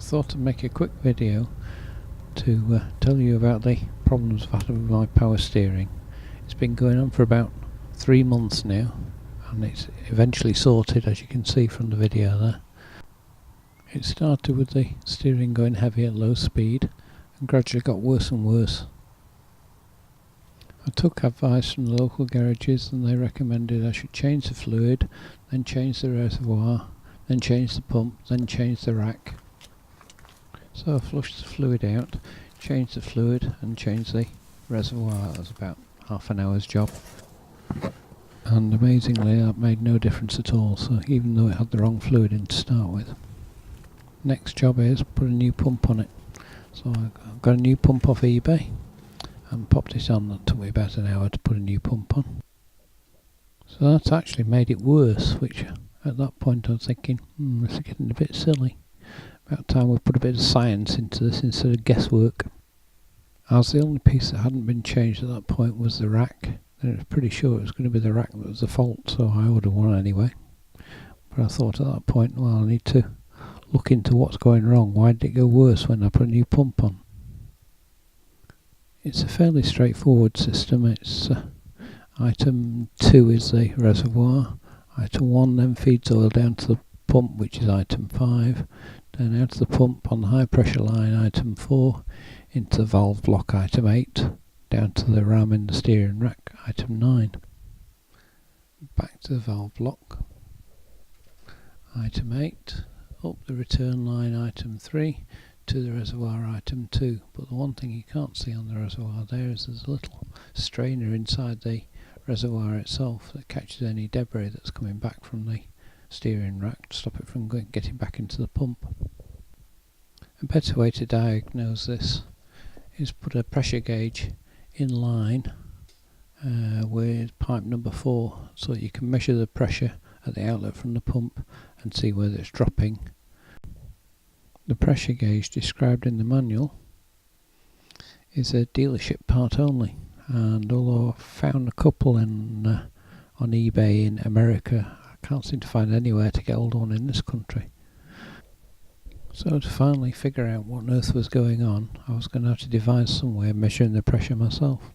thought I'd make a quick video to tell you about the problems I've had with my power steering. It's been going on for about 3 months now, and it's eventually sorted, as you can see from the video there. It started with the steering going heavy at low speed and gradually got worse and worse. I took advice from the local garages and they recommended I should change the fluid, then change the reservoir, then change the pump, then change the rack. So I flushed the fluid out, changed the fluid and changed the reservoir. That was about half an hour's job. And amazingly that made no difference at all, so even though it had the wrong fluid in to start with. Next job is put a new pump on it. So I got a new pump off eBay and popped it on. That took me about an hour to put a new pump on. So that's actually made it worse, which at that point I was thinking, this is getting a bit silly. About time we put a bit of science into this instead of guesswork. As the only piece that hadn't been changed at that point was the rack, then I was pretty sure it was going to be the rack that was the fault, so I ordered one anyway. But I thought at that point, well, I need to look into what's going wrong. Why did it go worse when I put a new pump on? It's a fairly straightforward system. It's item 2 is the reservoir, item 1 then feeds oil down to the pump, which is item 5, then out to the pump on the high pressure line item 4, into the valve block item 8, down to the ram in the steering rack item 9, back to the valve block item 8, up the return line item 3 to the reservoir item 2. But the one thing you can't see on the reservoir there is there's a little strainer inside the reservoir itself that catches any debris that's coming back from the steering rack to stop it from getting back into the pump. A better way to diagnose this is put a pressure gauge in line with pipe number 4 so that you can measure the pressure at the outlet from the pump and see whether it's dropping. The pressure gauge described in the manual is a dealership part only, and although I found a couple on eBay in America, I can't seem to find anywhere to get hold of one in this country. So to finally figure out what on earth was going on, I was going to have to devise some way of measuring the pressure myself.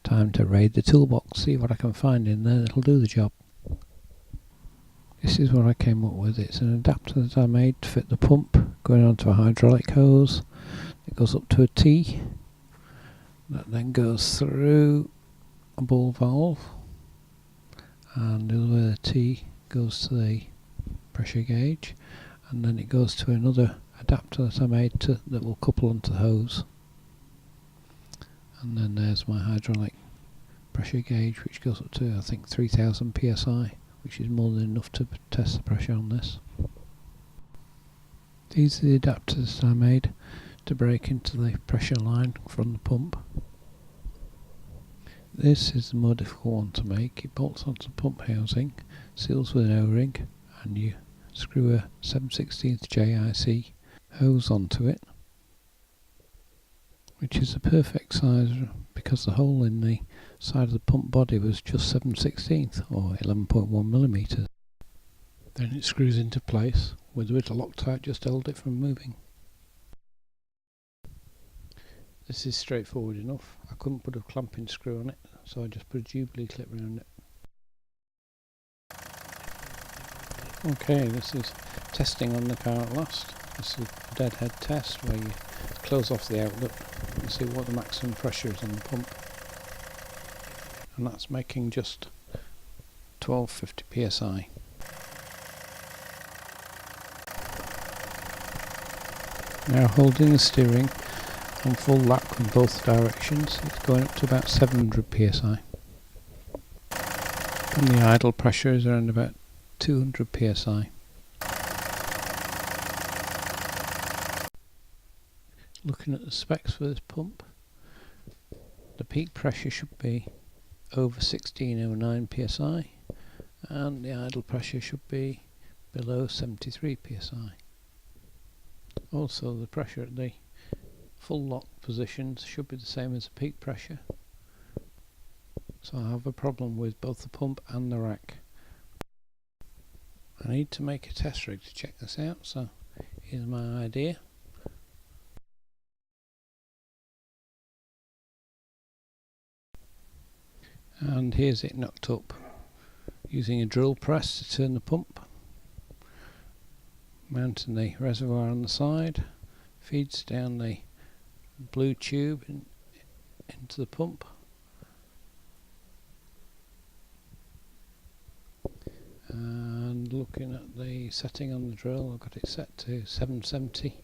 Time to raid the toolbox, see what I can find in there that'll do the job. This is what I came up with. It's an adapter that I made to fit the pump going onto a hydraulic hose. It goes up to a T, that then goes through a ball valve, and the other way the T goes to the pressure gauge, and then it goes to another adapter that I made that will couple onto the hose. And then there's my hydraulic pressure gauge, which goes up to I think 3000 psi, which is more than enough to test the pressure on this. These are the adapters I made to break into the pressure line from the pump. This is the more difficult one to make. It bolts onto the pump housing, seals with an O-ring, and you screw a 7/16 JIC hose onto it, which is a perfect size because the hole in the side of the pump body was just 7/16 or 11.1 millimeters. Then it screws into place with a bit of Loctite just to hold it from moving. This is straightforward enough. I couldn't put a clamping screw on it, so I just put a Jubilee clip around it. Okay, this is testing on the car at last. This is a deadhead test where you close off the outlet and see what the maximum pressure is on the pump. And that's making just 1250 psi. Now holding the steering on full lock in both directions, it's going up to about 700 psi. And the idle pressure is around about 200 psi. Looking at the specs for this pump, the peak pressure should be over 1609 psi and the idle pressure should be below 73 psi. Also the pressure at the full lock positions should be the same as the peak pressure, so I have a problem with both the pump and the rack. I need to make a test rig to check this out, so here's my idea. And here's it knocked up using a drill press to turn the pump, mounting the reservoir on the side, feeds down the blue tube into the pump, and looking at the setting on the drill, I've got it set to 770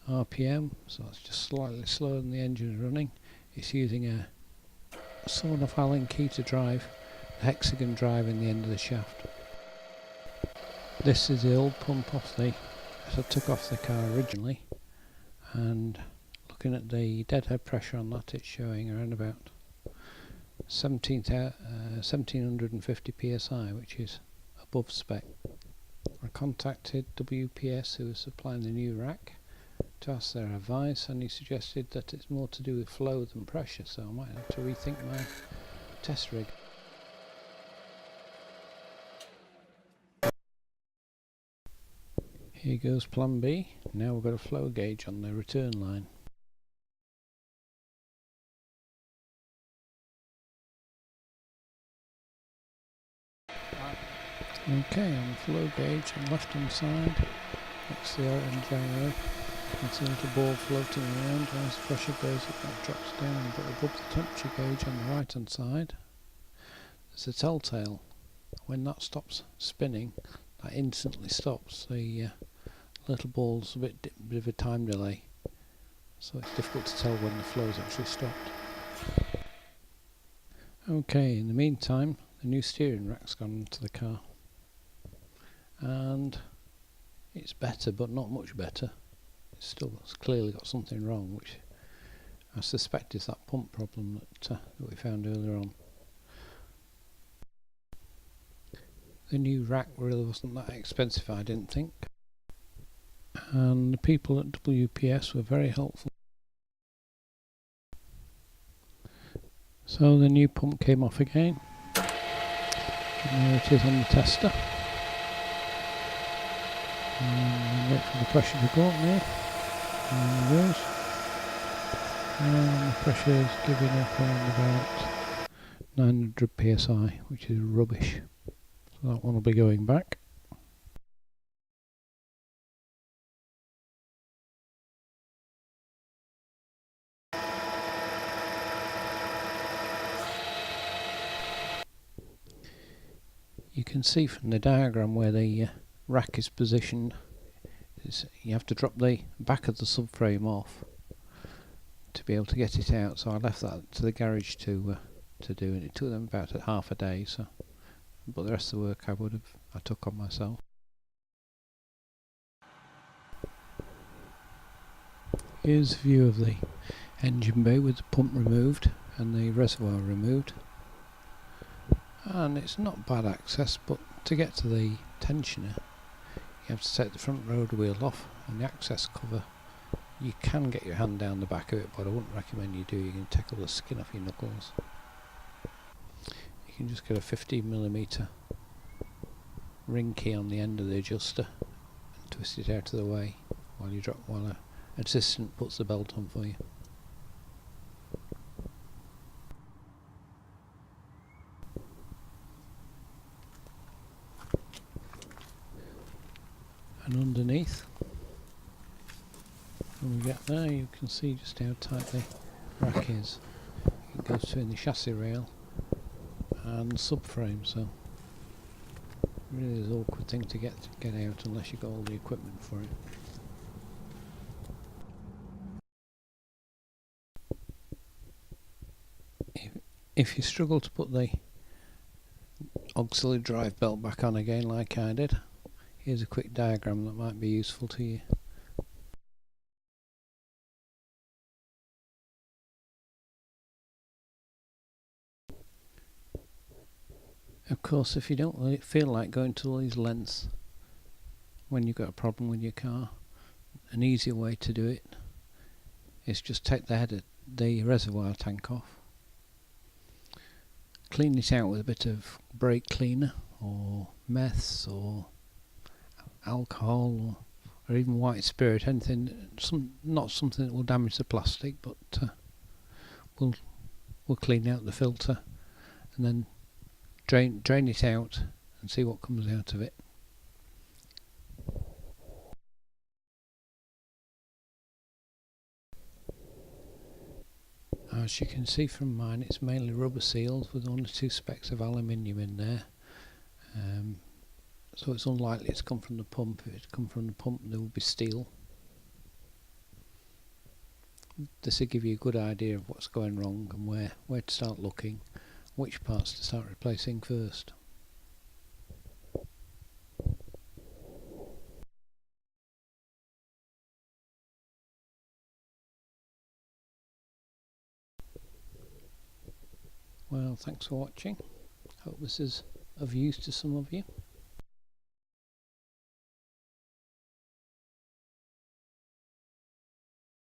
RPM, so it's just slightly slower than the engine is running. It's using a sort of Allen key to drive, the hexagon drive in the end of the shaft. This is the old pump off that I took off the car originally, and looking at the deadhead pressure on that, it's showing around about 1750 psi, which is above spec. I contacted WPS, who was supplying the new rack, to ask their advice, and he suggested that it's more to do with flow than pressure, so I might have to rethink my test rig. Here goes plan B. Now we've got a flow gauge on the return line. Okay, on the flow gauge on the left hand side, that's the orange arrow. You can see a little ball floating around. As the pressure goes up, that drops down, but above the temperature gauge on the right hand side, there's a telltale. When that stops spinning, that instantly stops. The little ball's a bit of a time delay, so it's difficult to tell when the flow's actually stopped. Okay, in the meantime, the new steering rack's gone into the car, and it's better, but not much better. It's clearly got something wrong, which I suspect is that pump problem that we found earlier on. The new rack really wasn't that expensive, I didn't think, and the people at WPS were very helpful. So the new pump came off again, and there it is on the tester. And wait for the pressure to go up now. There it goes. And the pressure is giving up around about 900 psi, which is rubbish. So that one will be going back. You can see from the diagram where the rack is positioned. You have to drop the back of the subframe off to be able to get it out. So I left that to the garage to do, and it took them about half a day. So, but the rest of the work I took on myself. Here's a view of the engine bay with the pump removed and the reservoir removed. And it's not bad access, but to get to the tensioner you have to take the front road wheel off, and the access cover, you can get your hand down the back of it, but I wouldn't recommend you do. You can take all the skin off your knuckles. You can just get a 15mm ring key on the end of the adjuster and twist it out of the way while an assistant puts the belt on for you. And underneath, when we get there, you can see just how tight the rack is. It goes between the chassis rail and the subframe, so really is an awkward thing to get out unless you've got all the equipment for it. If you struggle to put the auxiliary drive belt back on again like I did, here's a quick diagram that might be useful to you. Of course, if you don't really feel like going to all these lengths when you've got a problem with your car, an easier way to do it is just take the reservoir tank off, clean it out with a bit of brake cleaner or meths or alcohol or even white spirit, anything, not something that will damage the plastic, but will clean out the filter and then drain it out and see what comes out of it. As you can see from mine, it's mainly rubber seals with 1 or 2 specks of aluminium in there. So it's unlikely it's come from the pump. If it come from the pump, there will be steel. This will give you a good idea of what's going wrong and where to start looking, which parts to start replacing first. Well, thanks for watching. Hope this is of use to some of you.